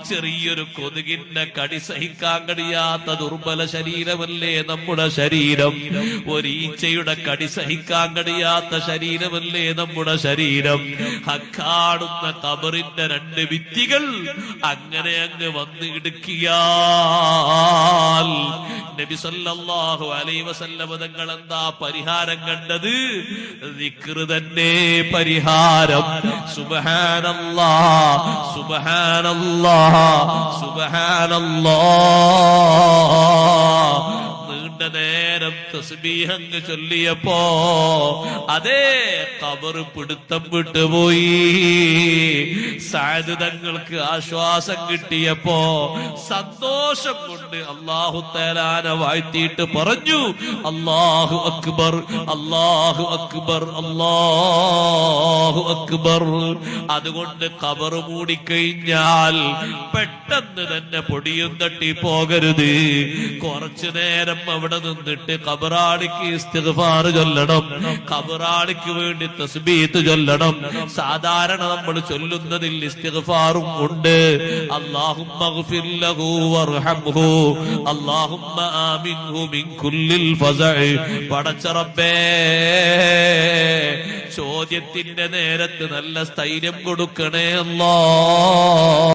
ചെറിയൊരു കൊതുകിന്റെ കടി സഹിക്കാൻ കഴിയാത്ത ദുർബല ശരീരമല്ലേ നമ്മുടെ ശരീരം. ഒരു ഈച്ചയുടെ കടി സഹിക്കാൻ കഴിയാത്ത ശരീരമല്ലേ നമ്മുടെ ശരീരം. ഹക്കാടുന്ന ഖബറിന്റെ രണ്ട് ഭിത്തികൾ അങ്ങനെ അങ്ങ് വന്ന് ഇടുക്കിയാൽ നബി സല്ലല്ലാഹു അലൈഹി വസല്ലം തങ്ങൾ എന്താ പരിഹാരം കണ്ടത്? ദിക്ർ തന്നെ പരിഹാരം. സുബ്ഹാനല്ലാഹ് സുബ്ഹാനല്ലാഹ് സുബ്ഹാനല്ലാഹ്. നീണ്ട നേരം തസ്ബീഹ് അങ്ങ് ചൊല്ലിയപ്പോ അതേ ഖബർ പിടുത്തം വിട്ടുപോയി. സഅദ് തങ്ങൾക്ക് ആശ്വാസം കിട്ടിയപ്പോ സന്തോഷം കൊണ്ട് അല്ലാഹു തആലാനെ വാഴ്ത്തിയിട്ട് പറഞ്ഞു, അല്ലാഹു അക്ബർ അല്ലാഹു അക്ബർ അല്ലാഹു അക്ബർ. അതുകൊണ്ട് ഖബർ മൂടിക്കഴിഞ്ഞാൽ പെട്ടെന്ന് തന്നെ പൊടിയും തട്ടി പോകരുത്. കുറച്ചു നേരം അവിടെ നിന്നിട്ട് ഖബറാളിക്ക് ഇസ്തിഗ്ഫാർ ചൊല്ലണം, ഖബറാളിക്ക് വേണ്ടി തസ്ബീഹ് ചൊല്ലണം. സാധാരണ നമ്മൾ ചൊല്ലുന്നതിൽ ഇസ്തിഗ്ഫാറും ഉണ്ട്. അല്ലാഹുമ്മഗ്ഫിർ ലഹു വർഹംഹു അല്ലാഹുമ്മ ആമിൻഹു മിൻ കുല്ലിൽ ഫസഇ. പടച്ച റബ്ബേ, ചോദ്യത്തിന്റെ നേരത്ത് നല്ല സ്ഥൈര്യം കൊടുക്കണേ അല്ലാഹ്.